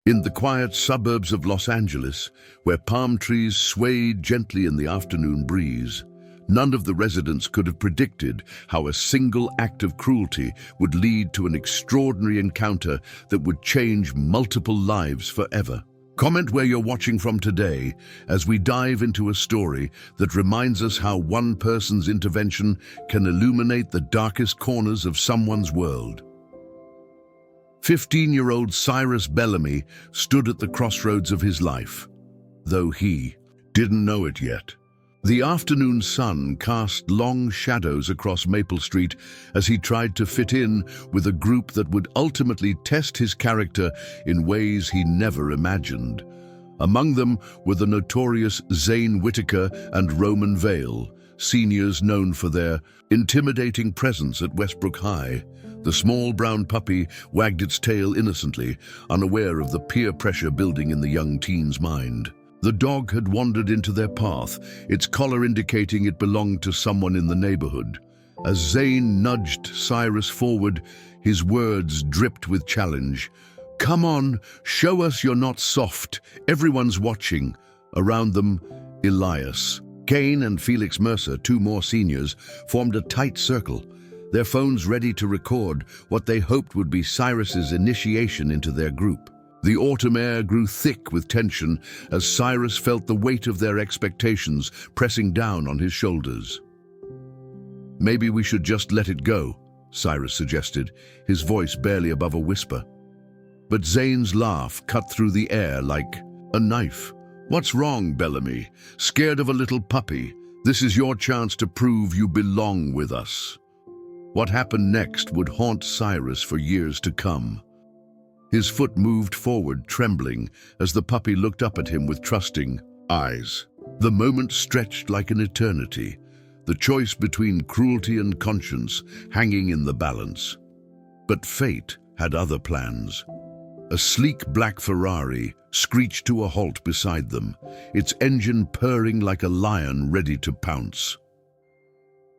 In the quiet suburbs of Los Angeles, where palm trees swayed gently in the afternoon breeze, none of the residents could have predicted how a single act of cruelty would lead to an extraordinary encounter that would change multiple lives forever. Comment where you're watching from today as we dive into a story that reminds us how one person's intervention can illuminate the darkest corners of someone's world. 15-year-old Cyrus Bellamy stood at the crossroads of his life, though he didn't know it yet. The afternoon sun cast long shadows across Maple Street as he tried to fit in with a group that would ultimately test his character in ways he never imagined. Among them were the notorious Zane Whitaker and Roman Vale, seniors known for their intimidating presence at Westbrook High. The small brown puppy wagged its tail innocently, unaware of the peer pressure building in the young teen's mind. The dog had wandered into their path, its collar indicating it belonged to someone in the neighborhood. As Zane nudged Cyrus forward, his words dripped with challenge. "Come on, show us you're not soft. Everyone's watching." Around them, Elias, Kane and Felix Mercer, two more seniors, formed a tight circle, their phones ready to record what they hoped would be Cyrus's initiation into their group. The autumn air grew thick with tension as Cyrus felt the weight of their expectations pressing down on his shoulders. "Maybe we should just let it go," Cyrus suggested, his voice barely above a whisper. But Zane's laugh cut through the air like a knife. "What's wrong, Bellamy? Scared of a little puppy? This is your chance to prove you belong with us." What happened next would haunt Cyrus for years to come. His foot moved forward, trembling, as the puppy looked up at him with trusting eyes. The moment stretched like an eternity, the choice between cruelty and conscience hanging in the balance. But fate had other plans. A sleek black Ferrari screeched to a halt beside them, its engine purring like a lion ready to pounce.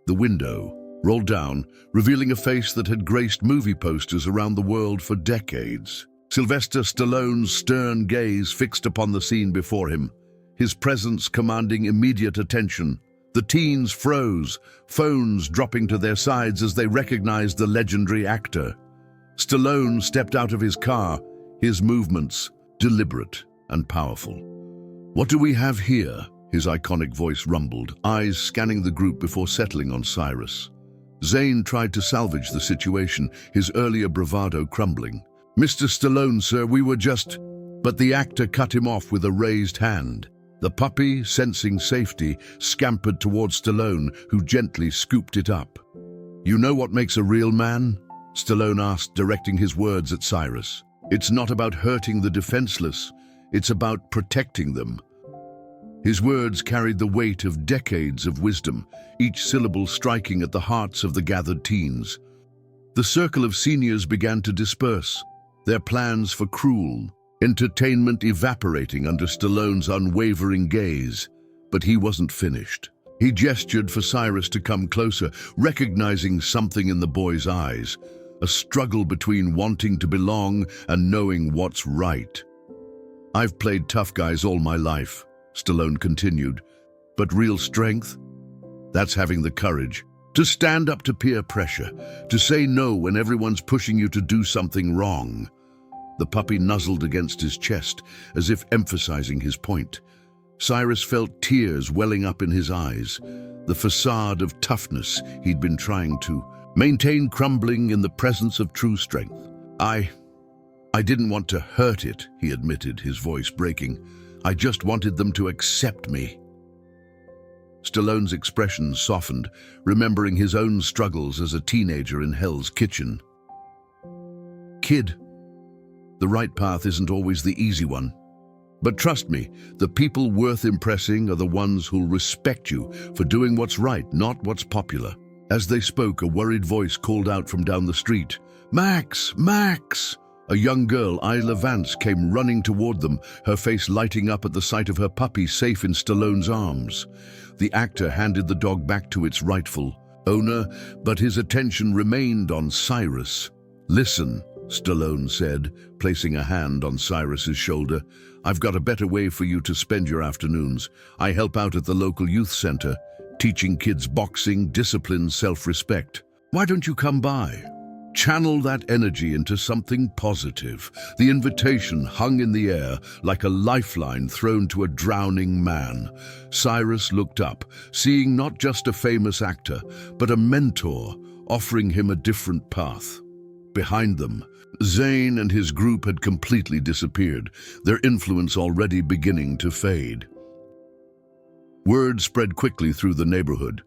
The window rolled down, revealing a face that had graced movie posters around the world for decades. Sylvester Stallone's stern gaze fixed upon the scene before him, his presence commanding immediate attention. The teens froze, phones dropping to their sides as they recognized the legendary actor. Stallone stepped out of his car, his movements deliberate and powerful. "What do we have here?" his iconic voice rumbled, eyes scanning the group before settling on Cyrus. Zane tried to salvage the situation, his earlier bravado crumbling. "Mr. Stallone, sir, we were just..." But the actor cut him off with a raised hand. The puppy, sensing safety, scampered towards Stallone, who gently scooped it up. "You know what makes a real man?" Stallone asked, directing his words at Cyrus. "It's not about hurting the defenseless, it's about protecting them." His words carried the weight of decades of wisdom, each syllable striking at the hearts of the gathered teens. The circle of seniors began to disperse, their plans for cruel entertainment evaporating under Stallone's unwavering gaze. But he wasn't finished. He gestured for Cyrus to come closer, recognizing something in the boy's eyes, a struggle between wanting to belong and knowing what's right. "I've played tough guys all my life," Stallone continued, "but real strength? That's having the courage to stand up to peer pressure, to say no when everyone's pushing you to do something wrong." The puppy nuzzled against his chest, as if emphasizing his point. Cyrus felt tears welling up in his eyes, the facade of toughness he'd been trying to maintain crumbling in the presence of true strength. I didn't want to hurt it," he admitted, his voice breaking. "I just wanted them to accept me." Stallone's expression softened, remembering his own struggles as a teenager in Hell's Kitchen. "Kid, the right path isn't always the easy one. But trust me, the people worth impressing are the ones who'll respect you for doing what's right, not what's popular." As they spoke, a worried voice called out from down the street, "Max! Max!" A young girl, Isla Vance, came running toward them, her face lighting up at the sight of her puppy safe in Stallone's arms. The actor handed the dog back to its rightful owner, but his attention remained on Cyrus. "Listen," Stallone said, placing a hand on Cyrus's shoulder. "I've got a better way for you to spend your afternoons. I help out at the local youth center, teaching kids boxing, discipline, self-respect. Why don't you come by? Channel that energy into something positive." The invitation hung in the air like a lifeline thrown to a drowning man. Cyrus looked up, seeing not just a famous actor, but a mentor offering him a different path. Behind them, Zane and his group had completely disappeared, their influence already beginning to fade. Word spread quickly through the neighborhood.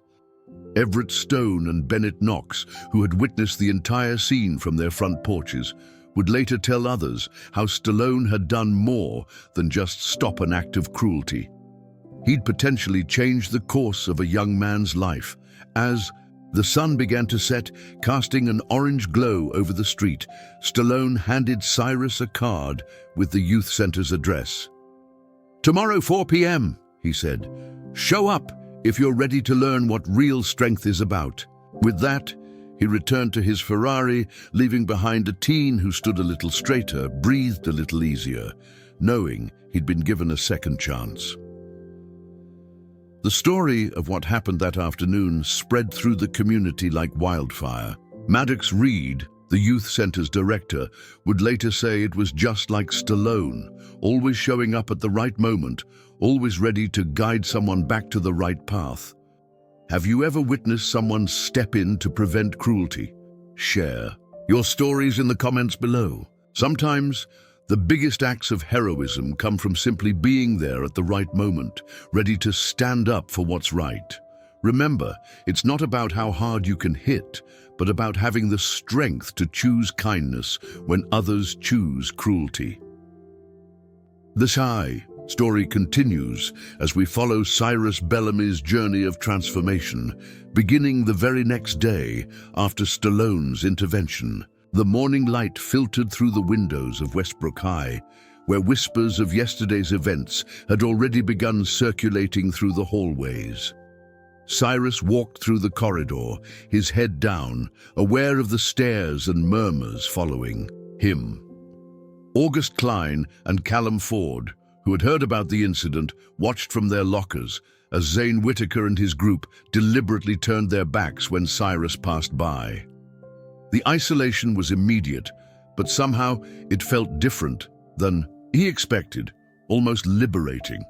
Everett Stone and Bennett Knox, who had witnessed the entire scene from their front porches, would later tell others how Stallone had done more than just stop an act of cruelty. He'd potentially changed the course of a young man's life. As the sun began to set, casting an orange glow over the street, Stallone handed Cyrus a card with the youth center's address. "Tomorrow 4 p.m., he said. "Show up if you're ready to learn what real strength is about." With that, he returned to his Ferrari, leaving behind a teen who stood a little straighter, breathed a little easier, knowing he'd been given a second chance. The story of what happened that afternoon spread through the community like wildfire. Maddox Reed, the youth center's director, would later say it was just like Stallone, always showing up at the right moment, always ready to guide someone back to the right path. Have you ever witnessed someone step in to prevent cruelty? Share your stories in the comments below. Sometimes, the biggest acts of heroism come from simply being there at the right moment, ready to stand up for what's right. Remember, it's not about how hard you can hit, but about having the strength to choose kindness when others choose cruelty. This story continues as we follow Cyrus Bellamy's journey of transformation, beginning the very next day after Stallone's intervention. The morning light filtered through the windows of Westbrook High, where whispers of yesterday's events had already begun circulating through the hallways. Cyrus walked through the corridor, his head down, aware of the stares and murmurs following him. August Klein and Callum Ford, who had heard about the incident, watched from their lockers as Zane Whitaker and his group deliberately turned their backs when Cyrus passed by. The isolation was immediate, but somehow it felt different than he expected, almost liberating.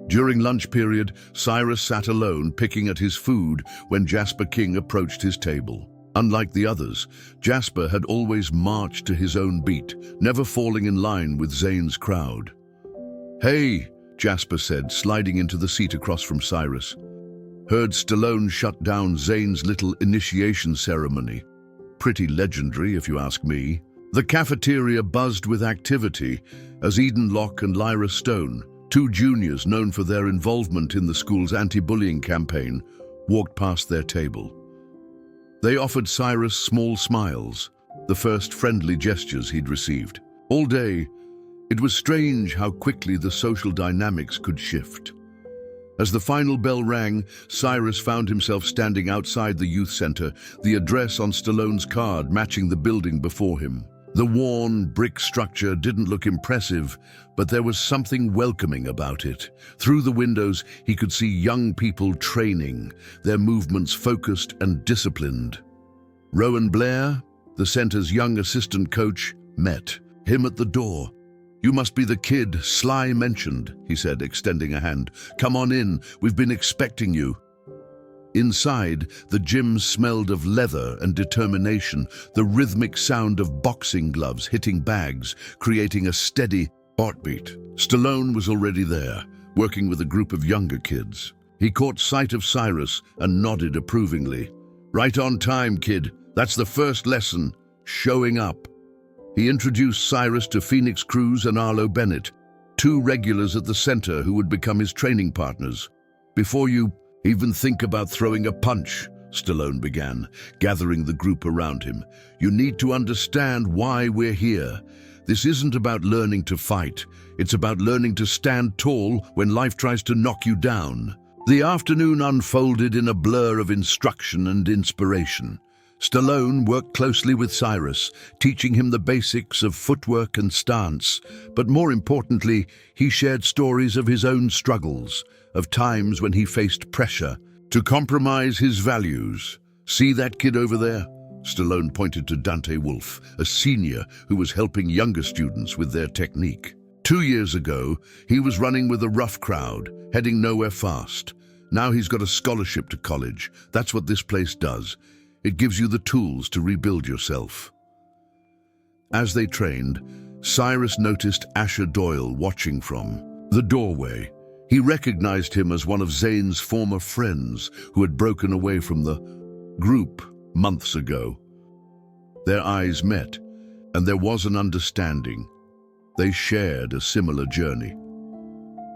During lunch period, Cyrus sat alone picking at his food when Jasper King approached his table. Unlike the others, Jasper had always marched to his own beat, never falling in line with Zane's crowd. "Hey," Jasper said, sliding into the seat across from Cyrus. "Heard Stallone shut down Zane's little initiation ceremony. Pretty legendary, if you ask me." The cafeteria buzzed with activity as Eden Locke and Lyra Stone, two juniors known for their involvement in the school's anti-bullying campaign, walked past their table. They offered Cyrus small smiles, the first friendly gestures he'd received. All day, it was strange how quickly the social dynamics could shift. As the final bell rang, Cyrus found himself standing outside the youth center, the address on Stallone's card matching the building before him. The worn brick structure didn't look impressive, but there was something welcoming about it. Through the windows, he could see young people training, their movements focused and disciplined. Rowan Blair, the center's young assistant coach, met him at the door. "You must be the kid Sly mentioned," he said, extending a hand. "Come on in, we've been expecting you." Inside, the gym smelled of leather and determination, the rhythmic sound of boxing gloves hitting bags, creating a steady heartbeat. Stallone was already there, working with a group of younger kids. He caught sight of Cyrus and nodded approvingly. "Right on time, kid. That's the first lesson, showing up." He introduced Cyrus to Phoenix Cruz and Arlo Bennett, two regulars at the center who would become his training partners. "Before you even think about throwing a punch," Stallone began, gathering the group around him, "you need to understand why we're here. This isn't about learning to fight. It's about learning to stand tall when life tries to knock you down." The afternoon unfolded in a blur of instruction and inspiration. Stallone worked closely with Cyrus, teaching him the basics of footwork and stance, but more importantly, he shared stories of his own struggles, of times when he faced pressure to compromise his values. "See that kid over there?" Stallone pointed to Dante Wolf, a senior who was helping younger students with their technique. 2 years ago, he was running with a rough crowd, heading nowhere fast. Now he's got a scholarship to college. That's what this place does. It gives you the tools to rebuild yourself. As they trained, Cyrus noticed Asher Doyle watching from the doorway. He recognized him as one of Zane's former friends who had broken away from the group months ago. Their eyes met, and there was an understanding. They shared a similar journey.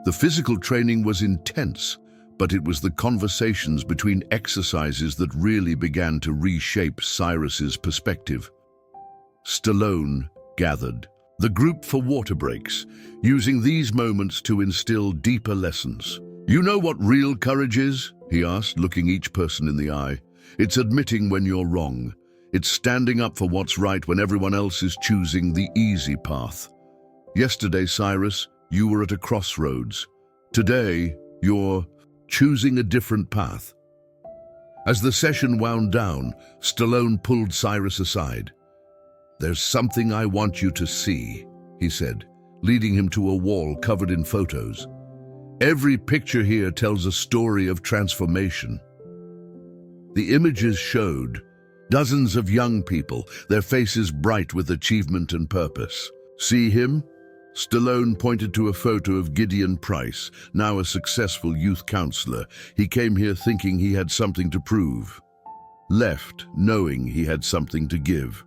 The physical training was intense, but it was the conversations between exercises that really began to reshape Cyrus's perspective. Stallone gathered the group for water breaks, using these moments to instill deeper lessons. "You know what real courage is?" he asked, looking each person in the eye. "It's admitting when you're wrong. It's standing up for what's right when everyone else is choosing the easy path. Yesterday, Cyrus, you were at a crossroads. Today, you're choosing a different path." As the session wound down, Stallone pulled Cyrus aside. "There's something I want you to see," he said, leading him to a wall covered in photos. "Every picture here tells a story of transformation." The images showed dozens of young people, their faces bright with achievement and purpose. "See him?" Stallone pointed to a photo of Gideon Price, now a successful youth counselor. "He came here thinking he had something to prove. Left knowing he had something to give."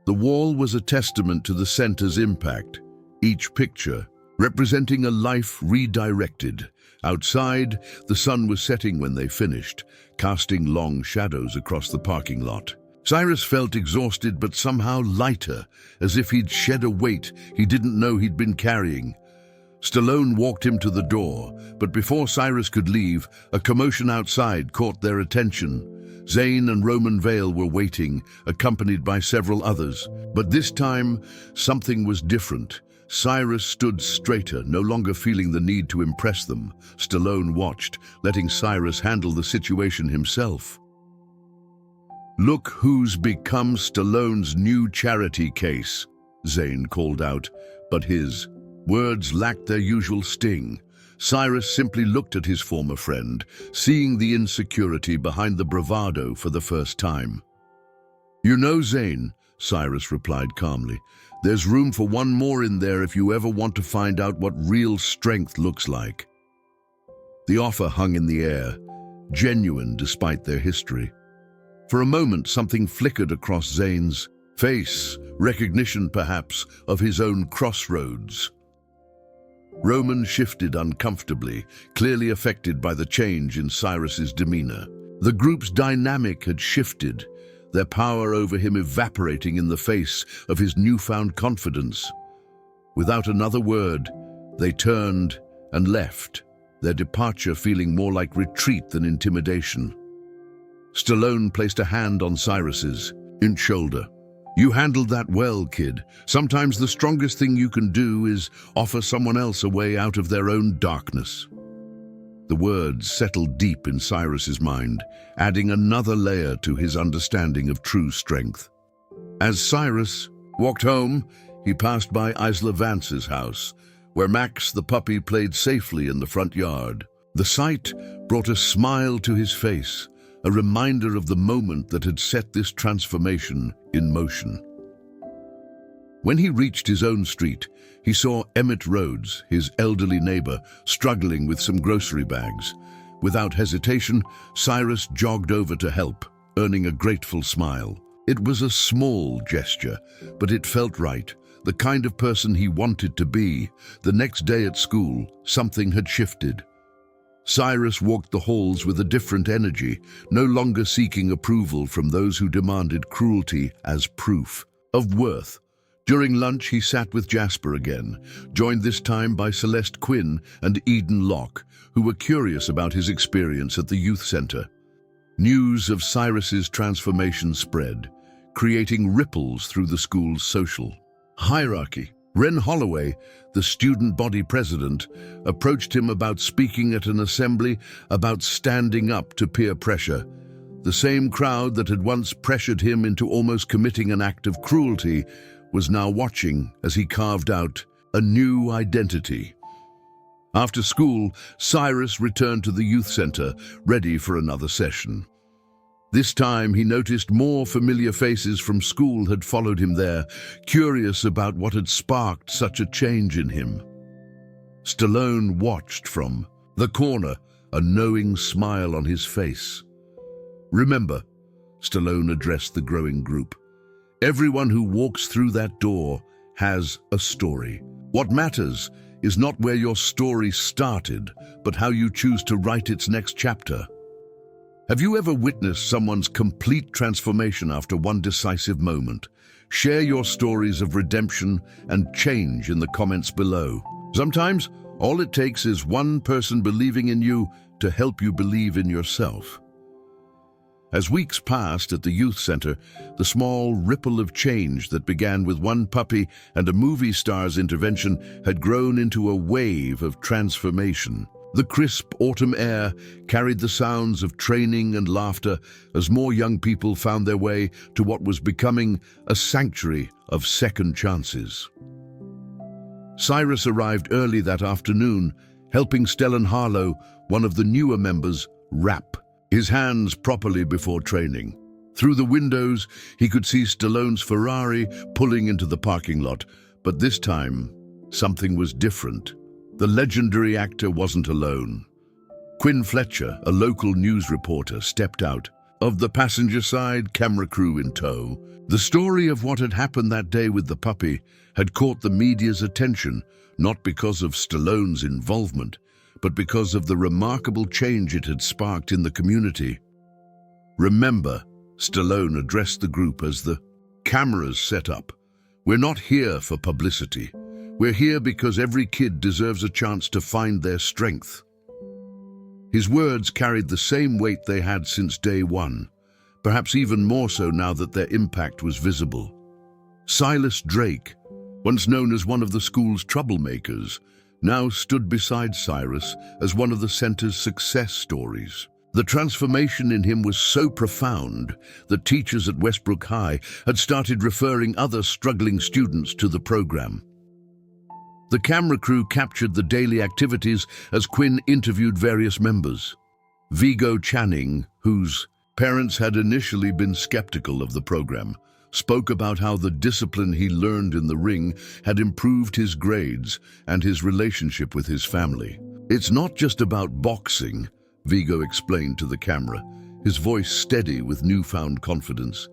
The wall was a testament to the center's impact, each picture representing a life redirected. Outside, the sun was setting when they finished, casting long shadows across the parking lot. Cyrus felt exhausted but somehow lighter, as if he'd shed a weight he didn't know he'd been carrying. Stallone walked him to the door, but before Cyrus could leave, a commotion outside caught their attention. Zane and Roman Vale were waiting, accompanied by several others. But this time, something was different. Cyrus stood straighter, no longer feeling the need to impress them. Stallone watched, letting Cyrus handle the situation himself. "Look who's become Stallone's new charity case," Zane called out, but his words lacked their usual sting. Cyrus simply looked at his former friend, seeing the insecurity behind the bravado for the first time. "You know, Zane," Cyrus replied calmly, "there's room for one more in there if you ever want to find out what real strength looks like." The offer hung in the air, genuine despite their history. For a moment, something flickered across Zane's face, recognition perhaps of his own crossroads. Roman shifted uncomfortably, clearly affected by the change in Cyrus's demeanor. The group's dynamic had shifted, their power over him evaporating in the face of his newfound confidence. Without another word, they turned and left, their departure feeling more like retreat than intimidation. Stallone placed a hand on Cyrus's shoulder. "You handled that well, kid. Sometimes the strongest thing you can do is offer someone else a way out of their own darkness." The words settled deep in Cyrus's mind, adding another layer to his understanding of true strength. As Cyrus walked home, he passed by Isla Vance's house, where Max the puppy played safely in the front yard. The sight brought a smile to his face, a reminder of the moment that had set this transformation in motion. When he reached his own street, he saw Emmett Rhodes, his elderly neighbor, struggling with some grocery bags. Without hesitation, Cyrus jogged over to help, earning a grateful smile. It was a small gesture, but it felt right, the kind of person he wanted to be. The next day at school, something had shifted. Cyrus walked the halls with a different energy, no longer seeking approval from those who demanded cruelty as proof of worth. During lunch, he sat with Jasper again, joined this time by Celeste Quinn and Eden Locke, who were curious about his experience at the youth center. News of Cyrus's transformation spread, creating ripples through the school's social hierarchy. Ren Holloway, the student body president, approached him about speaking at an assembly, about standing up to peer pressure. The same crowd that had once pressured him into almost committing an act of cruelty was now watching as he carved out a new identity. After school, Cyrus returned to the youth center, ready for another session. This time he noticed more familiar faces from school had followed him there, curious about what had sparked such a change in him. Stallone watched from the corner, a knowing smile on his face. "Remember," Stallone addressed the growing group, "everyone who walks through that door has a story. What matters is not where your story started, but how you choose to write its next chapter." Have you ever witnessed someone's complete transformation after one decisive moment? Share your stories of redemption and change in the comments below. Sometimes, all it takes is one person believing in you to help you believe in yourself. As weeks passed at the youth center, the small ripple of change that began with one puppy and a movie star's intervention had grown into a wave of transformation. The crisp autumn air carried the sounds of training and laughter as more young people found their way to what was becoming a sanctuary of second chances. Cyrus arrived early that afternoon, helping Stellan Harlow, one of the newer members, wrap his hands properly before training. Through the windows, he could see Stallone's Ferrari pulling into the parking lot, but this time, something was different. The legendary actor wasn't alone. Quinn Fletcher, a local news reporter, stepped out, of the passenger side, camera crew in tow. The story of what had happened that day with the puppy had caught the media's attention, not because of Stallone's involvement, but because of the remarkable change it had sparked in the community. "Remember," Stallone addressed the group as the cameras set up, "we're not here for publicity. We're here because every kid deserves a chance to find their strength." His words carried the same weight they had since day one, perhaps even more so now that their impact was visible. Silas Drake, once known as one of the school's troublemakers, now stood beside Cyrus as one of the center's success stories. The transformation in him was so profound that teachers at Westbrook High had started referring other struggling students to the program. The camera crew captured the daily activities as Quinn interviewed various members. Vigo Channing, whose parents had initially been skeptical of the program, spoke about how the discipline he learned in the ring had improved his grades and his relationship with his family. "It's not just about boxing," Vigo explained to the camera, his voice steady with newfound confidence.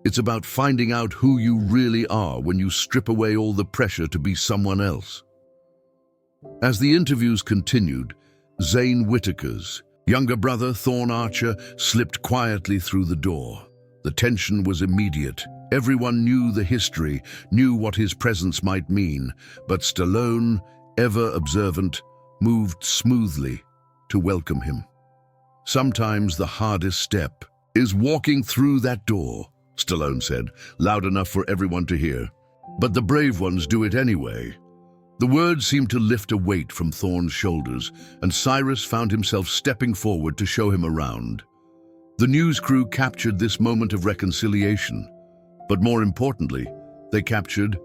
"It's about finding out who you really are when you strip away all the pressure to be someone else." As the interviews continued, Zane Whitaker's younger brother, Thorn Archer, slipped quietly through the door. The tension was immediate. Everyone knew the history, knew what his presence might mean, but Stallone, ever observant, moved smoothly to welcome him. "Sometimes the hardest step is walking through that door," Stallone said, loud enough for everyone to hear. "But the brave ones do it anyway." The words seemed to lift a weight from Thorn's shoulders, and Cyrus found himself stepping forward to show him around. The news crew captured this moment of reconciliation, but more importantly, they captured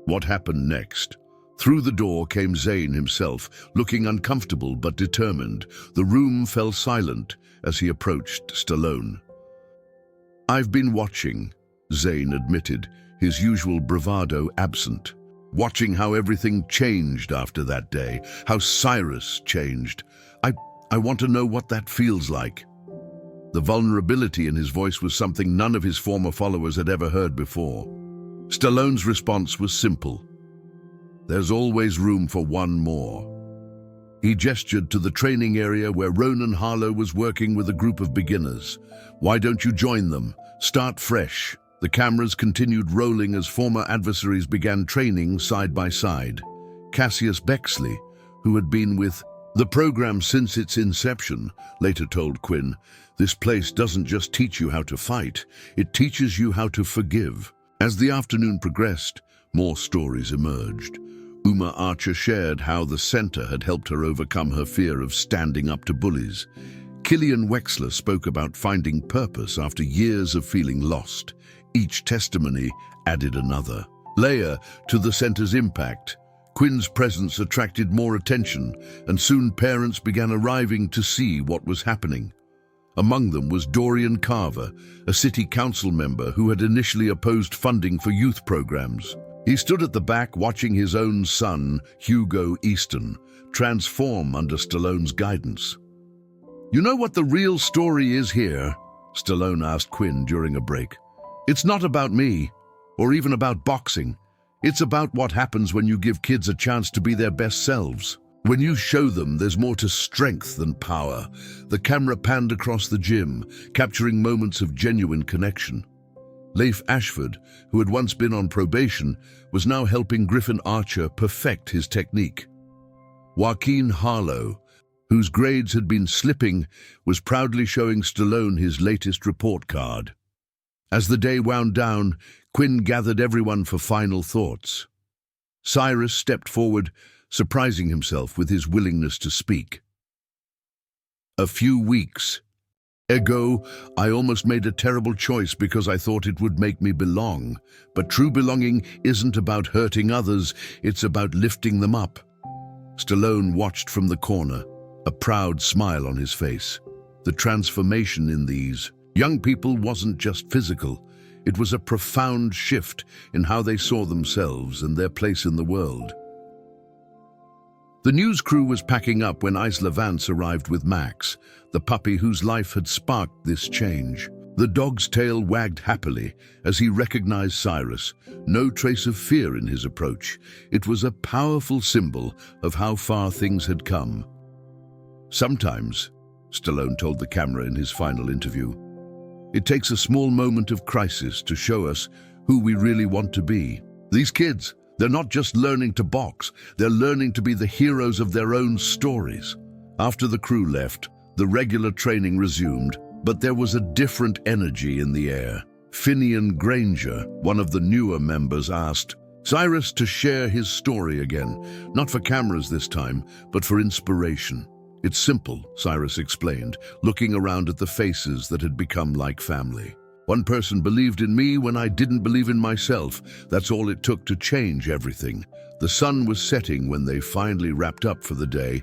what happened next. Through the door came Zane himself, looking uncomfortable but determined. The room fell silent as he approached Stallone. "I've been watching," Zane admitted, his usual bravado absent. "Watching how everything changed after that day, how Cyrus changed. I want to know what that feels like." The vulnerability in his voice was something none of his former followers had ever heard before. Stallone's response was simple. "There's always room for one more." He gestured to the training area where Ronan Harlow was working with a group of beginners. "Why don't you join them? Start fresh." The cameras continued rolling as former adversaries began training side by side. Cassius Bexley, who had been with The program since its inception, later told Quinn, this place doesn't just teach you how to fight, it teaches you how to forgive. As the afternoon progressed, more stories emerged. Uma Archer shared how the center had helped her overcome her fear of standing up to bullies. Killian Wexler spoke about finding purpose after years of feeling lost. Each testimony added another layer to the center's impact. Quinn's presence attracted more attention, and soon parents began arriving to see what was happening. Among them was Dorian Carver, a city council member who had initially opposed funding for youth programs. He stood at the back watching his own son, Hugo Easton, transform under Stallone's guidance. "You know what the real story is here?" Stallone asked Quinn during a break. "It's not about me, or even about boxing. It's about what happens when you give kids a chance to be their best selves. When you show them there's more to strength than power." The camera panned across the gym, capturing moments of genuine connection. Leif Ashford, who had once been on probation, was now helping Griffin Archer perfect his technique. Joaquin Harlow, whose grades had been slipping, was proudly showing Stallone his latest report card. As the day wound down, Quinn gathered everyone for final thoughts. Cyrus stepped forward, surprising himself with his willingness to speak. "A few weeks ago, I almost made a terrible choice because I thought it would make me belong. But true belonging isn't about hurting others, it's about lifting them up." Stallone watched from the corner, a proud smile on his face. The transformation in these young people wasn't just physical, it was a profound shift in how they saw themselves and their place in the world. The news crew was packing up when Isla Vance arrived with Max, the puppy whose life had sparked this change. The dog's tail wagged happily as he recognized Cyrus, no trace of fear in his approach. It was a powerful symbol of how far things had come. "Sometimes," Stallone told the camera in his final interview, "it takes a small moment of crisis to show us who we really want to be. These kids, they're not just learning to box, they're learning to be the heroes of their own stories." After the crew left, the regular training resumed, but there was a different energy in the air. Finian Granger, one of the newer members, asked Cyrus to share his story again, not for cameras this time, but for inspiration. "It's simple," Cyrus explained, looking around at the faces that had become like family. "One person believed in me when I didn't believe in myself. That's all it took to change everything." The sun was setting when they finally wrapped up for the day.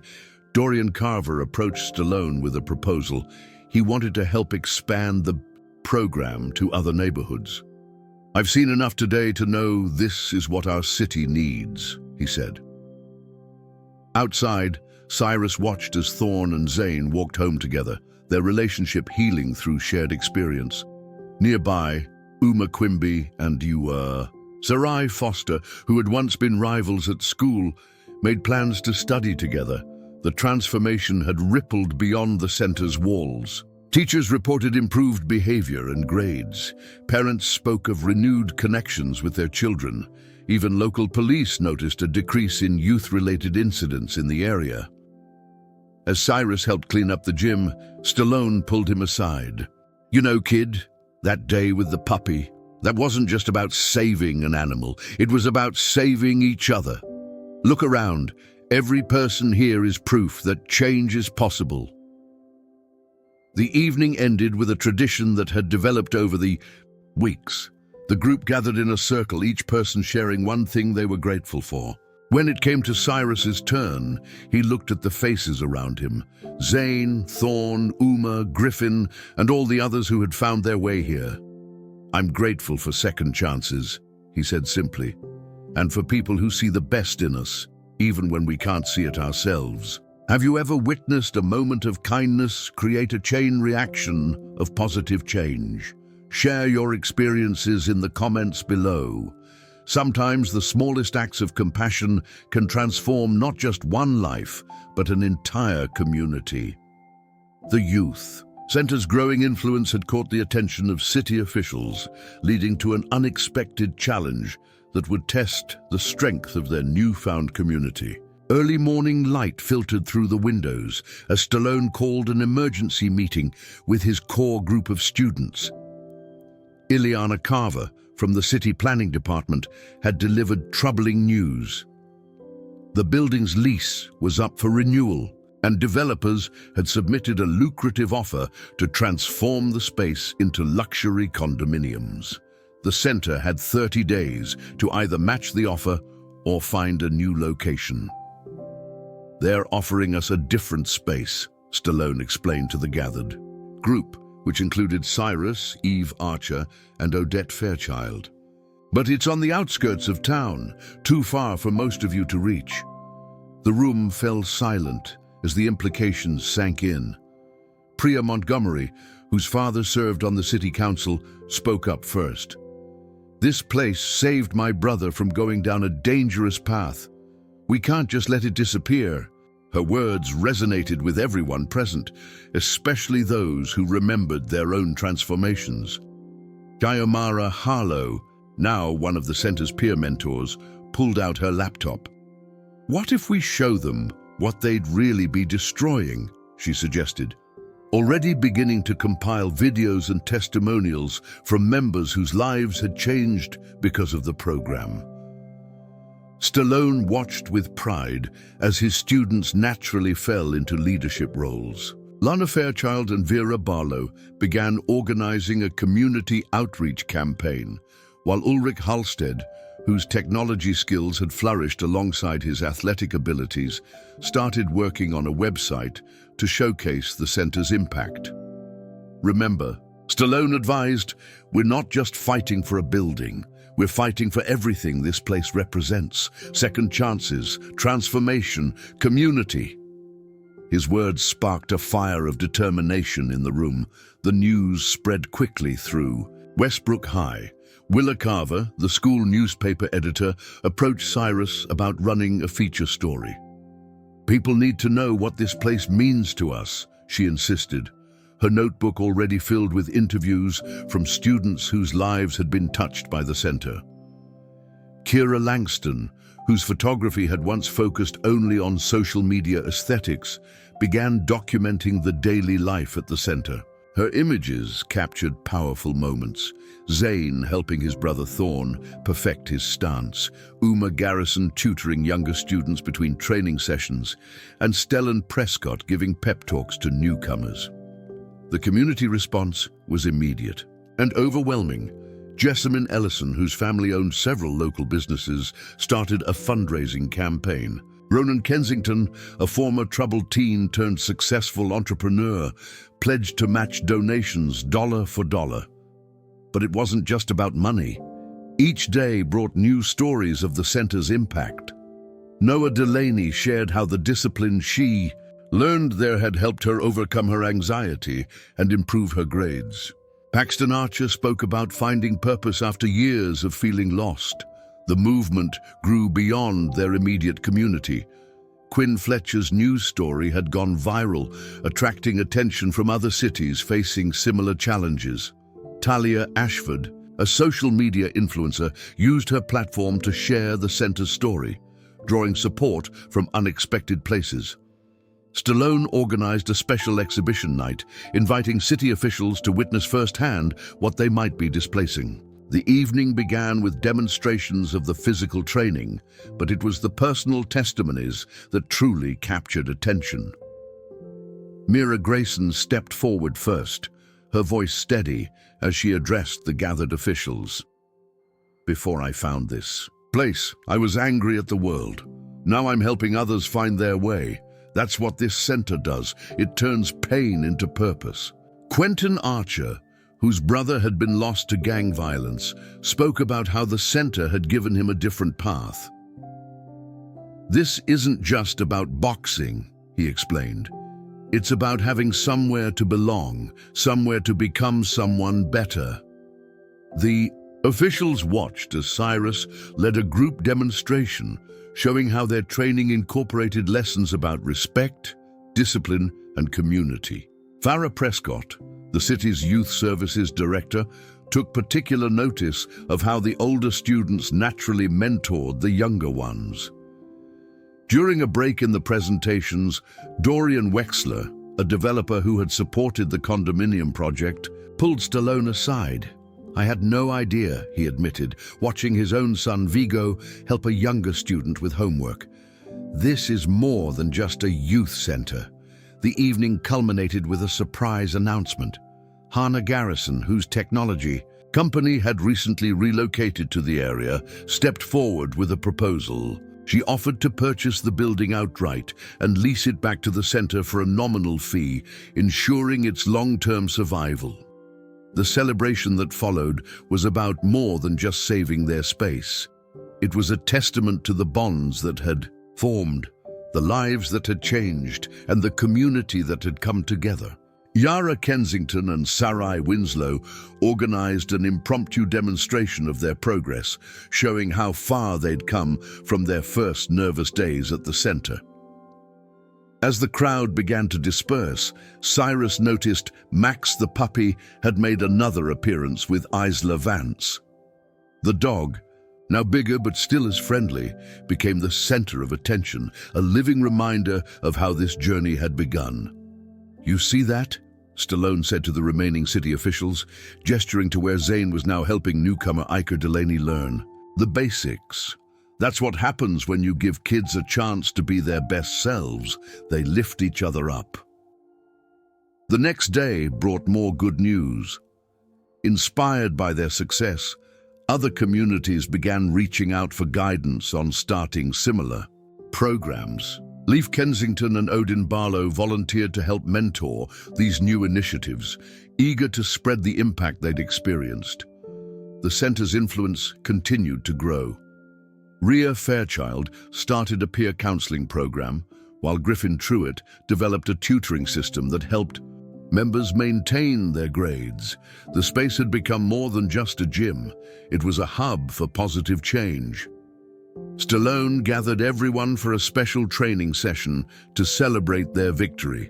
Dorian Carver approached Stallone with a proposal. He wanted to help expand the program to other neighborhoods. "I've seen enough today to know this is what our city needs," he said. Outside, Cyrus watched as Thorne and Zane walked home together, their relationship healing through shared experience. Nearby, Uma Quimby and Sarai Foster, who had once been rivals at school, made plans to study together. The transformation had rippled beyond the center's walls. Teachers reported improved behavior and grades. Parents spoke of renewed connections with their children. Even local police noticed a decrease in youth-related incidents in the area. As Cyrus helped clean up the gym, Stallone pulled him aside. "You know, kid, that day with the puppy, that wasn't just about saving an animal, it was about saving each other. Look around, every person here is proof that change is possible." The evening ended with a tradition that had developed over the weeks. The group gathered in a circle, each person sharing one thing they were grateful for. When it came to Cyrus's turn, he looked at the faces around him. Zane, Thorne, Uma, Griffin, and all the others who had found their way here. "I'm grateful for second chances," he said simply, "and for people who see the best in us, even when we can't see it ourselves." Have you ever witnessed a moment of kindness create a chain reaction of positive change? Share your experiences in the comments below. Sometimes the smallest acts of compassion can transform not just one life, but an entire community. The youth center's growing influence had caught the attention of city officials, leading to an unexpected challenge that would test the strength of their newfound community. Early morning light filtered through the windows as Stallone called an emergency meeting with his core group of students. Ileana Carver, from the city planning department, had delivered troubling news. The building's lease was up for renewal, and developers had submitted a lucrative offer to transform the space into luxury condominiums. The center had 30 days to either match the offer or find a new location. "They're offering us a different space," Stallone explained to the gathered group, which included Cyrus, Eve Archer, and Odette Fairchild. "But it's on the outskirts of town, too far for most of you to reach." The room fell silent as the implications sank in. Priya Montgomery, whose father served on the city council, spoke up first. "This place saved my brother from going down a dangerous path. We can't just let it disappear." Her words resonated with everyone present, especially those who remembered their own transformations. Gayomara Harlow, now one of the center's peer mentors, pulled out her laptop. "What if we show them what they'd really be destroying?" she suggested, already beginning to compile videos and testimonials from members whose lives had changed because of the program. Stallone watched with pride as his students naturally fell into leadership roles. Lana Fairchild and Vera Barlow began organizing a community outreach campaign, while Ulrich Halstead, whose technology skills had flourished alongside his athletic abilities, started working on a website to showcase the center's impact. "Remember," Stallone advised, "we're not just fighting for a building. We're fighting for everything this place represents: second chances, transformation, community." His words sparked a fire of determination in the room. The news spread quickly through Westbrook High. Willa Carver, the school newspaper editor, approached Cyrus about running a feature story. "People need to know what this place means to us," she insisted, her notebook already filled with interviews from students whose lives had been touched by the center. Kira Langston, whose photography had once focused only on social media aesthetics, began documenting the daily life at the center. Her images captured powerful moments: Zane helping his brother Thorne perfect his stance, Uma Garrison tutoring younger students between training sessions, and Stellan Prescott giving pep talks to newcomers. The community response was immediate and overwhelming. Jessamine Ellison, whose family owned several local businesses, started a fundraising campaign. Ronan Kensington, a former troubled teen turned successful entrepreneur, pledged to match donations dollar for dollar. But it wasn't just about money. Each day brought new stories of the center's impact. Noah Delaney shared how the discipline she learned there had helped her overcome her anxiety and improve her grades. Paxton Archer spoke about finding purpose after years of feeling lost. The movement grew beyond their immediate community. Quinn Fletcher's news story had gone viral, attracting attention from other cities facing similar challenges. Talia Ashford, a social media influencer, used her platform to share the center's story, drawing support from unexpected places. Stallone organized a special exhibition night, inviting city officials to witness firsthand what they might be displacing. The evening began with demonstrations of the physical training, but it was the personal testimonies that truly captured attention. Mira Grayson stepped forward first, her voice steady as she addressed the gathered officials. "Before I found this place, I was angry at the world. Now I'm helping others find their way. That's what this center does. It turns pain into purpose." Quentin Archer, whose brother had been lost to gang violence, spoke about how the center had given him a different path. "This isn't just about boxing," he explained. "It's about having somewhere to belong, somewhere to become someone better." The officials watched as Cyrus led a group demonstration, showing how their training incorporated lessons about respect, discipline, and community. Farrah Prescott, the city's youth services director, took particular notice of how the older students naturally mentored the younger ones. During a break in the presentations, Dorian Wexler, a developer who had supported the condominium project, pulled Stallone aside. "I had no idea," he admitted, watching his own son Vigo help a younger student with homework. "This is more than just a youth center." The evening culminated with a surprise announcement. Hana Garrison, whose technology company had recently relocated to the area, stepped forward with a proposal. She offered to purchase the building outright and lease it back to the center for a nominal fee, ensuring its long-term survival. The celebration that followed was about more than just saving their space. It was a testament to the bonds that had formed, the lives that had changed, and the community that had come together. Yara Kensington and Sarai Winslow organized an impromptu demonstration of their progress, showing how far they'd come from their first nervous days at the center. As the crowd began to disperse, Cyrus noticed Max the puppy had made another appearance with Isla Vance. The dog, now bigger but still as friendly, became the center of attention, a living reminder of how this journey had begun. "You see that?" Stallone said to the remaining city officials, gesturing to where Zane was now helping newcomer Iker Delaney learn. "The basics. That's what happens when you give kids a chance to be their best selves. They lift each other up." The next day brought more good news. Inspired by their success, other communities began reaching out for guidance on starting similar programs. Leif Kensington and Odin Barlow volunteered to help mentor these new initiatives, eager to spread the impact they'd experienced. The center's influence continued to grow. Rhea Fairchild started a peer counseling program, while Griffin Truitt developed a tutoring system that helped members maintain their grades. The space had become more than just a gym. It was a hub for positive change. Stallone gathered everyone for a special training session to celebrate their victory.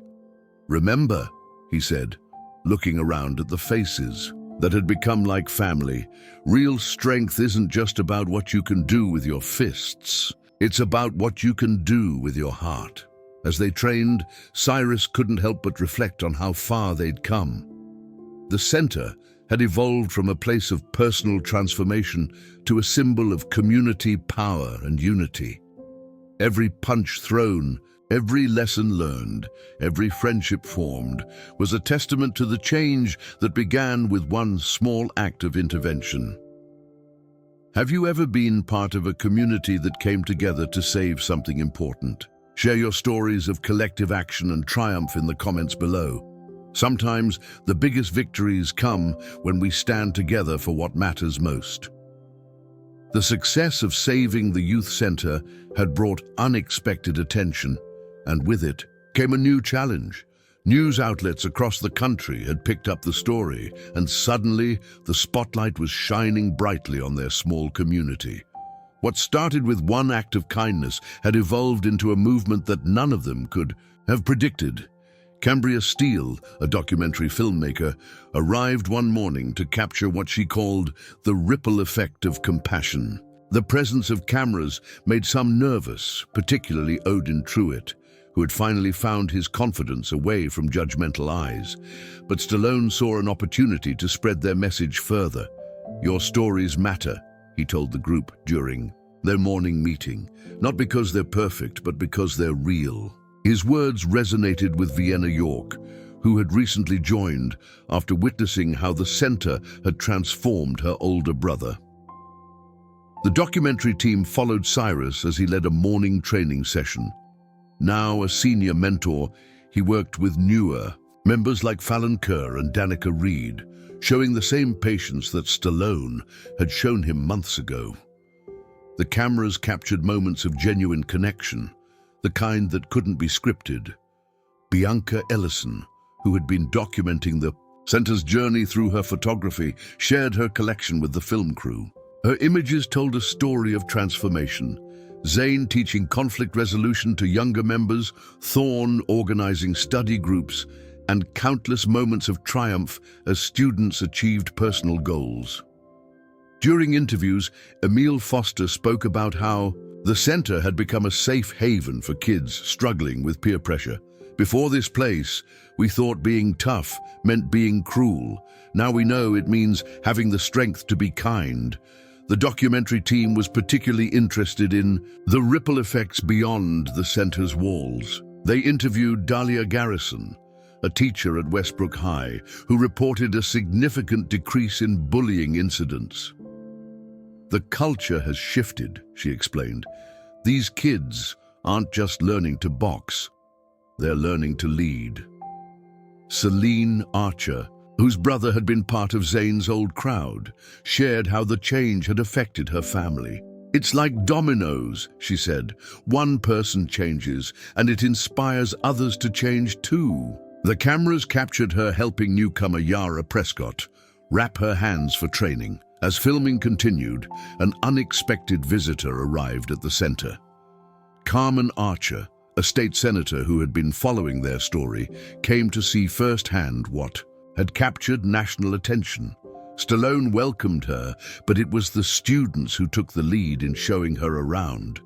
"Remember," he said, looking around at the faces that had become like family, "real strength isn't just about what you can do with your fists. It's about what you can do with your heart." As they trained, Cyrus couldn't help but reflect on how far they'd come. The center had evolved from a place of personal transformation to a symbol of community power and unity. Every punch thrown, every lesson learned, every friendship formed was a testament to the change that began with one small act of intervention. Have you ever been part of a community that came together to save something important? Share your stories of collective action and triumph in the comments below. Sometimes the biggest victories come when we stand together for what matters most. The success of saving the youth center had brought unexpected attention, and with it came a new challenge. News outlets across the country had picked up the story, and suddenly the spotlight was shining brightly on their small community. What started with one act of kindness had evolved into a movement that none of them could have predicted. Cambria Steele, a documentary filmmaker, arrived one morning to capture what she called the ripple effect of compassion. The presence of cameras made some nervous, particularly Odin Truitt, who had finally found his confidence away from judgmental eyes. But Stallone saw an opportunity to spread their message further. "Your stories matter," he told the group during their morning meeting, "not because they're perfect, but because they're real." His words resonated with Vienna York, who had recently joined after witnessing how the center had transformed her older brother. The documentary team followed Cyrus as he led a morning training session. Now a senior mentor, he worked with newer members like Fallon Kerr and Danica Reed, showing the same patience that Stallone had shown him months ago. The cameras captured moments of genuine connection, the kind that couldn't be scripted. Bianca Ellison, who had been documenting the center's journey through her photography, shared her collection with the film crew. Her images told a story of transformation. Zane teaching conflict resolution to younger members, Thorne organizing study groups, and countless moments of triumph as students achieved personal goals. During interviews, Emile Foster spoke about how The center had become a safe haven for kids struggling with peer pressure. Before this place, we thought being tough meant being cruel. Now we know it means having the strength to be kind. The documentary team was particularly interested in the ripple effects beyond the center's walls. They interviewed Dahlia Garrison, a teacher at Westbrook High, who reported a significant decrease in bullying incidents. The culture has shifted, she explained. These kids aren't just learning to box, they're learning to lead. Celine Archer, whose brother had been part of Zane's old crowd, shared how the change had affected her family. "It's like dominoes," she said. "One person changes, and it inspires others to change too." The cameras captured her helping newcomer Yara Prescott wrap her hands for training. As filming continued, an unexpected visitor arrived at the center. Carmen Archer, a state senator who had been following their story, came to see firsthand what had captured national attention. Stallone welcomed her, but it was the students who took the lead in showing her around.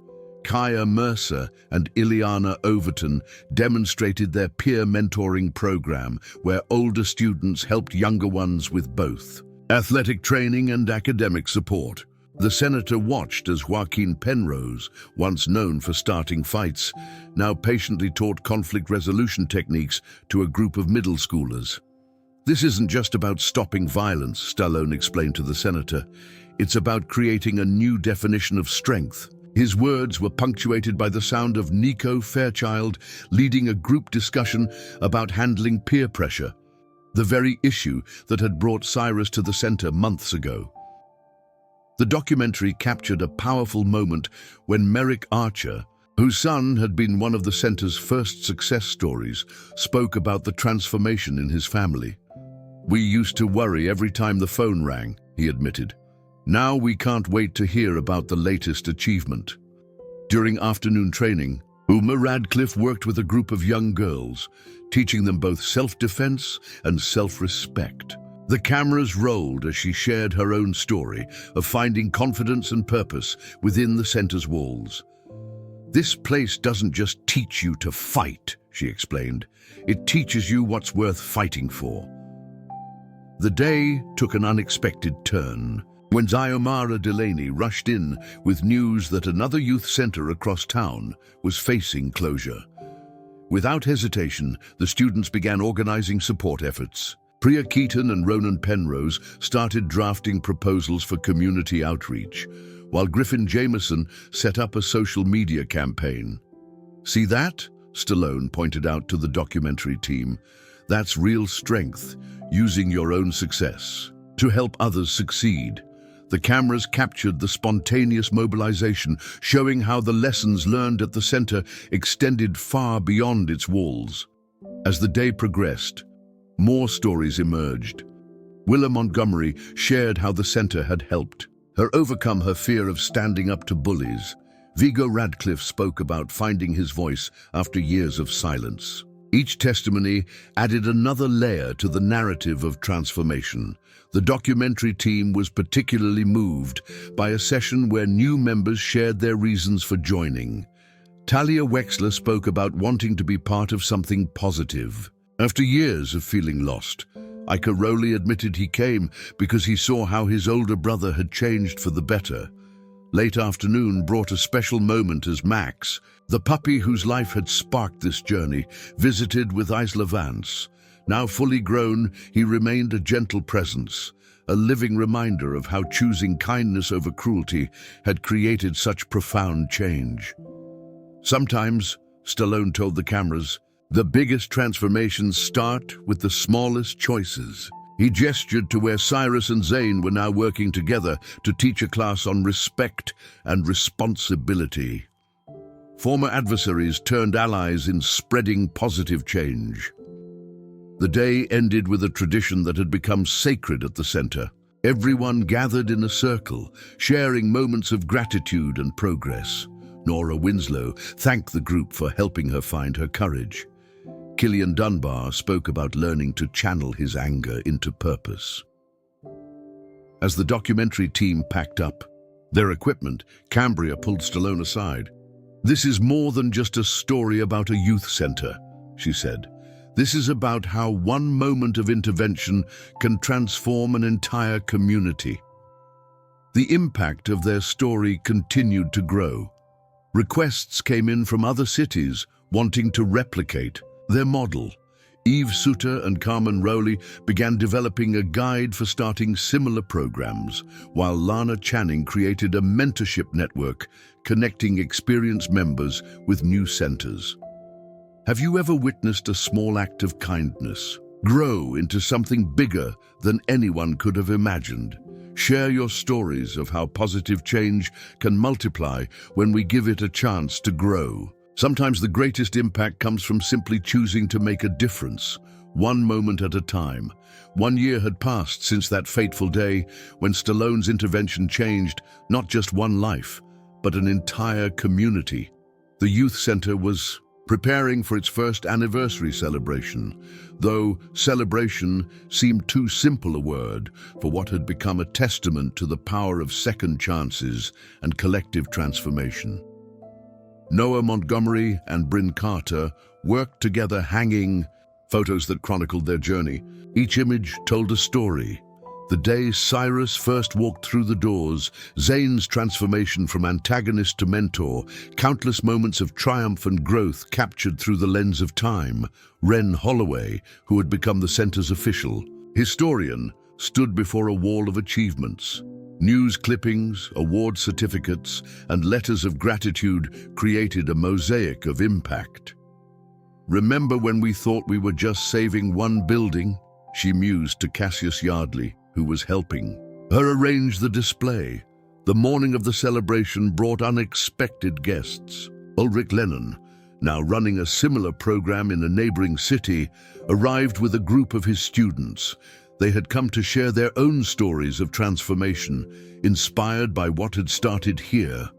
Kaya Mercer and Ileana Overton demonstrated their peer mentoring program, where older students helped younger ones with both athletic training and academic support. The senator watched as Joaquin Penrose, once known for starting fights, now patiently taught conflict resolution techniques to a group of middle schoolers. "This isn't just about stopping violence," Stallone explained to the senator. "It's about creating a new definition of strength." His words were punctuated by the sound of Nico Fairchild leading a group discussion about handling peer pressure, the very issue that had brought Cyrus to the center months ago. The documentary captured a powerful moment when Merrick Archer, whose son had been one of the center's first success stories, spoke about the transformation in his family. "We used to worry every time the phone rang," he admitted. "Now we can't wait to hear about the latest achievement." During afternoon training, Uma Radcliffe worked with a group of young girls, teaching them both self-defense and self-respect. The cameras rolled as she shared her own story of finding confidence and purpose within the center's walls. "This place doesn't just teach you to fight," she explained. "It teaches you what's worth fighting for." The day took an unexpected turn when Xiomara Delaney rushed in with news that another youth center across town was facing closure. Without hesitation, the students began organizing support efforts. Priya Keaton and Ronan Penrose started drafting proposals for community outreach, while Griffin Jameson set up a social media campaign. "See that?" Stallone pointed out to the documentary team. "That's real strength, using your own success to help others succeed." The cameras captured the spontaneous mobilization, showing how the lessons learned at the center extended far beyond its walls. As the day progressed, more stories emerged. Willa Montgomery shared how the center had helped her overcome her fear of standing up to bullies. Viggo Radcliffe spoke about finding his voice after years of silence. Each testimony added another layer to the narrative of transformation. The documentary team was particularly moved by a session where new members shared their reasons for joining. Talia Wexler spoke about wanting to be part of something positive. After years of feeling lost, Ika Rowley admitted he came because he saw how his older brother had changed for the better. Late afternoon brought a special moment as Max, the puppy whose life had sparked this journey, visited with Isla Vance. Now fully grown, he remained a gentle presence, a living reminder of how choosing kindness over cruelty had created such profound change. Sometimes, Stallone told the cameras, the biggest transformations start with the smallest choices. He gestured to where Cyrus and Zane were now working together to teach a class on respect and responsibility. Former adversaries turned allies in spreading positive change. The day ended with a tradition that had become sacred at the center. Everyone gathered in a circle, sharing moments of gratitude and progress. Nora Winslow thanked the group for helping her find her courage. Killian Dunbar spoke about learning to channel his anger into purpose. As the documentary team packed up, Their equipment, Cambria pulled Stallone aside. "This is more than just a story about a youth center," she said. "This is about how one moment of intervention can transform an entire community." The impact of their story continued to grow. Requests came in from other cities wanting to replicate their model. Eve Suter and Carmen Rowley began developing a guide for starting similar programs, while Lana Channing created a mentorship network connecting experienced members with new centers. Have you ever witnessed a small act of kindness grow into something bigger than anyone could have imagined? Share your stories of how positive change can multiply when we give it a chance to grow. Sometimes the greatest impact comes from simply choosing to make a difference, one moment at a time. 1 year had passed since that fateful day when Stallone's intervention changed not just one life, but an entire community. The youth center was preparing for its first anniversary celebration, though celebration seemed too simple a word for what had become a testament to the power of second chances and collective transformation. Noah Montgomery and Bryn Carter worked together, hanging photos that chronicled their journey. Each image told a story. The day Cyrus first walked through the doors, Zane's transformation from antagonist to mentor, countless moments of triumph and growth captured through the lens of time. Ren Holloway, who had become the center's official historian, stood before a wall of achievements. News clippings, award certificates, and letters of gratitude created a mosaic of impact. "Remember when we thought we were just saving one building?" she mused to Cassius Yardley, who was helping her arrange the display. The morning of the celebration brought unexpected guests. Ulrich Lennon, now running a similar program in a neighboring city, arrived with a group of his students. They had come to share their own stories of transformation, inspired by what had started here.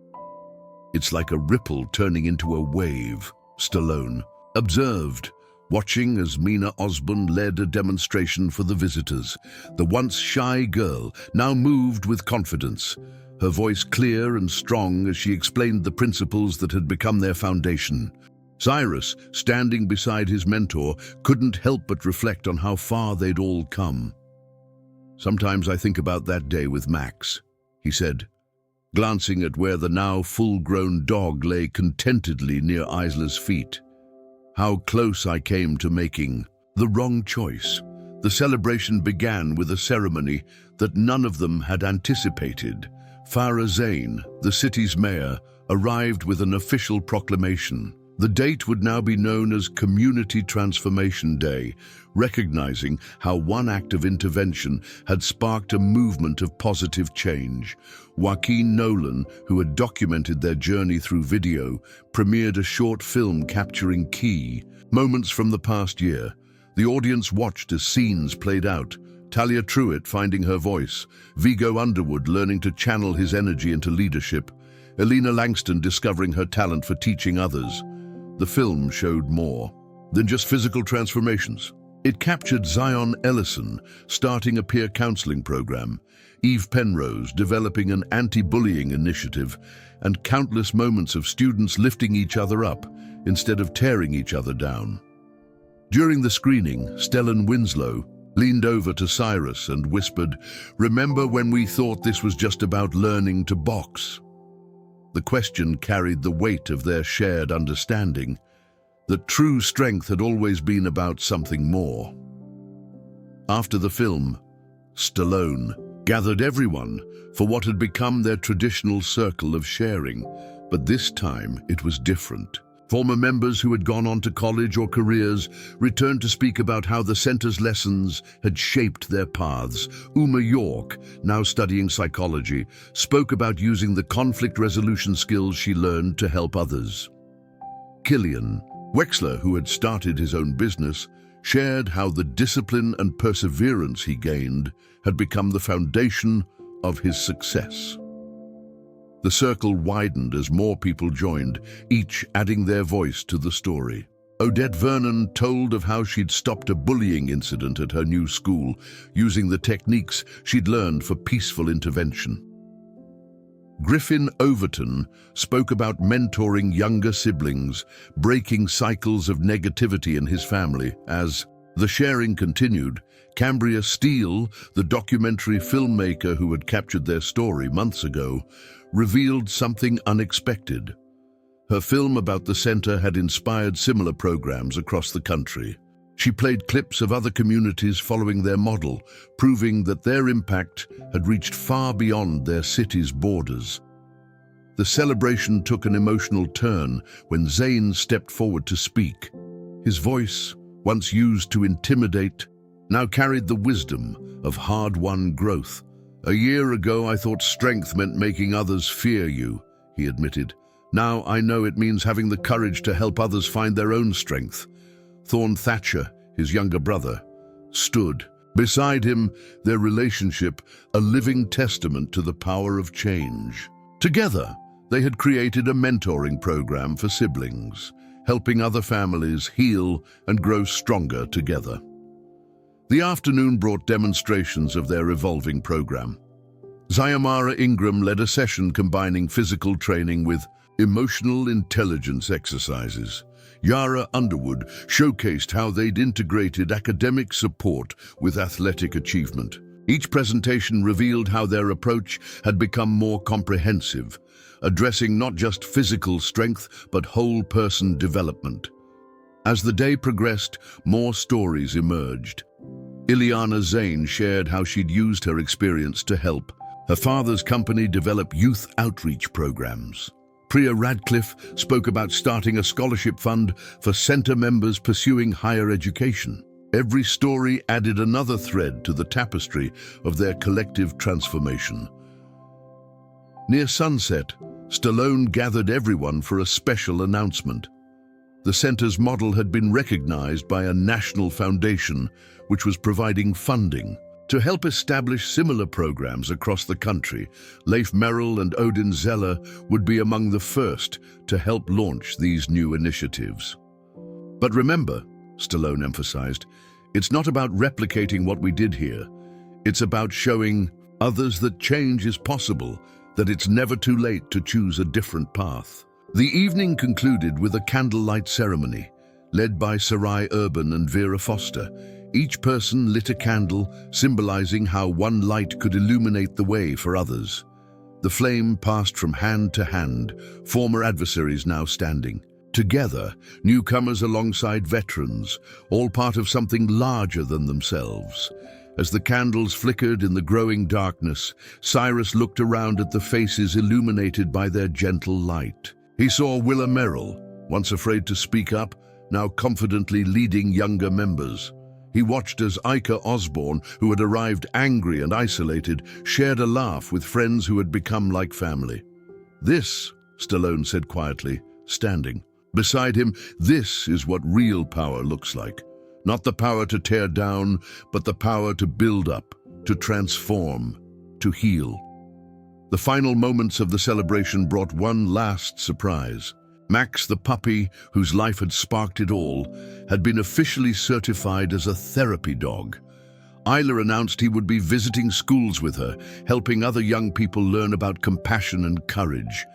"It's like a ripple turning into a wave," Stallone observed, watching as Mina Osborne led a demonstration for the visitors. The once shy girl now moved with confidence, her voice clear and strong as she explained the principles that had become their foundation. Cyrus, standing beside his mentor, couldn't help but reflect on how far they'd all come. "Sometimes I think about that day with Max," he said, glancing at where the now full-grown dog lay contentedly near Isla's feet. "How close I came to making the wrong choice." The celebration began with a ceremony that none of them had anticipated. Farah Zain, the city's mayor, arrived with an official proclamation. The date would now be known as Community Transformation Day, recognizing how one act of intervention had sparked a movement of positive change. Joaquin Nolan, who had documented their journey through video, premiered a short film capturing key moments from the past year. The audience watched as scenes played out. Talia Truitt finding her voice, Viggo Underwood learning to channel his energy into leadership, Elena Langston discovering her talent for teaching others. The film showed more than just physical transformations. It captured Zion Ellison starting a peer counseling program, Eve Penrose developing an anti-bullying initiative, and countless moments of students lifting each other up instead of tearing each other down. During the screening, Stellan Winslow leaned over to Cyrus and whispered, "Remember when we thought this was just about learning to box?" The question carried the weight of their shared understanding that true strength had always been about something more. After the film, Stallone gathered everyone for what had become their traditional circle of sharing, but this time it was different. Former members who had gone on to college or careers returned to speak about how the center's lessons had shaped their paths. Uma York, now studying psychology, spoke about using the conflict resolution skills she learned to help others. Killian Wexler, who had started his own business, shared how the discipline and perseverance he gained had become the foundation of his success. The circle widened as more people joined, each adding their voice to the story. Odette Vernon told of how she'd stopped a bullying incident at her new school, using the techniques she'd learned for peaceful intervention. Griffin Overton spoke about mentoring younger siblings, breaking cycles of negativity in his family. As the sharing continued, Cambria Steele, the documentary filmmaker who had captured their story months ago, revealed something unexpected. Her film about the center had inspired similar programs across the country. She played clips of other communities following their model, proving that their impact had reached far beyond their city's borders. The celebration took an emotional turn when Zane stepped forward to speak. His voice, once used to intimidate, now carried the wisdom of hard-won growth. "A year ago, I thought strength meant making others fear you," he admitted. "Now I know it means having the courage to help others find their own strength." Thorne Thatcher, his younger brother, stood beside him, their relationship a living testament to the power of change. Together, they had created a mentoring program for siblings, helping other families heal and grow stronger together. The afternoon brought demonstrations of their evolving program. Xiomara Ingram led a session combining physical training with emotional intelligence exercises. Yara Underwood showcased how they'd integrated academic support with athletic achievement. Each presentation revealed how their approach had become more comprehensive, addressing not just physical strength but whole-person development. As the day progressed, more stories emerged. Ileana Zane shared how she'd used her experience to help her father's company develop youth outreach programs. Priya Radcliffe spoke about starting a scholarship fund for center members pursuing higher education. Every story added another thread to the tapestry of their collective transformation. Near sunset, Stallone gathered everyone for a special announcement. The center's model had been recognized by a national foundation, which was providing funding. To help establish similar programs across the country, Leif Merrill and Odin Zeller would be among the first to help launch these new initiatives. But remember, Stallone emphasized, it's not about replicating what we did here. It's about showing others that change is possible, that it's never too late to choose a different path. The evening concluded with a candlelight ceremony, led by Sarai Urban and Vera Foster. Each person lit a candle, symbolizing how one light could illuminate the way for others. The flame passed from hand to hand, former adversaries now standing. Together, newcomers alongside veterans, all part of something larger than themselves. As the candles flickered in the growing darkness, Cyrus looked around at the faces illuminated by their gentle light. He saw Willa Merrill, once afraid to speak up, now confidently leading younger members. He watched as Ika Osborne, who had arrived angry and isolated, shared a laugh with friends who had become like family. "This," Stallone said quietly, standing beside him, "this is what real power looks like. Not the power to tear down, but the power to build up, to transform, to heal." The final moments of the celebration brought one last surprise. Max, the puppy, whose life had sparked it all, had been officially certified as a therapy dog. Isla announced he would be visiting schools with her, helping other young people learn about compassion and courage.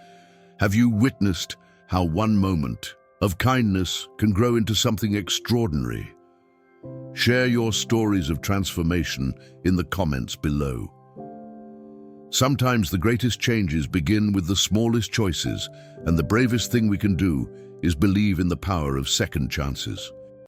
Have you witnessed how one moment of kindness can grow into something extraordinary? Share your stories of transformation in the comments below. Sometimes the greatest changes begin with the smallest choices, and the bravest thing we can do is believe in the power of second chances.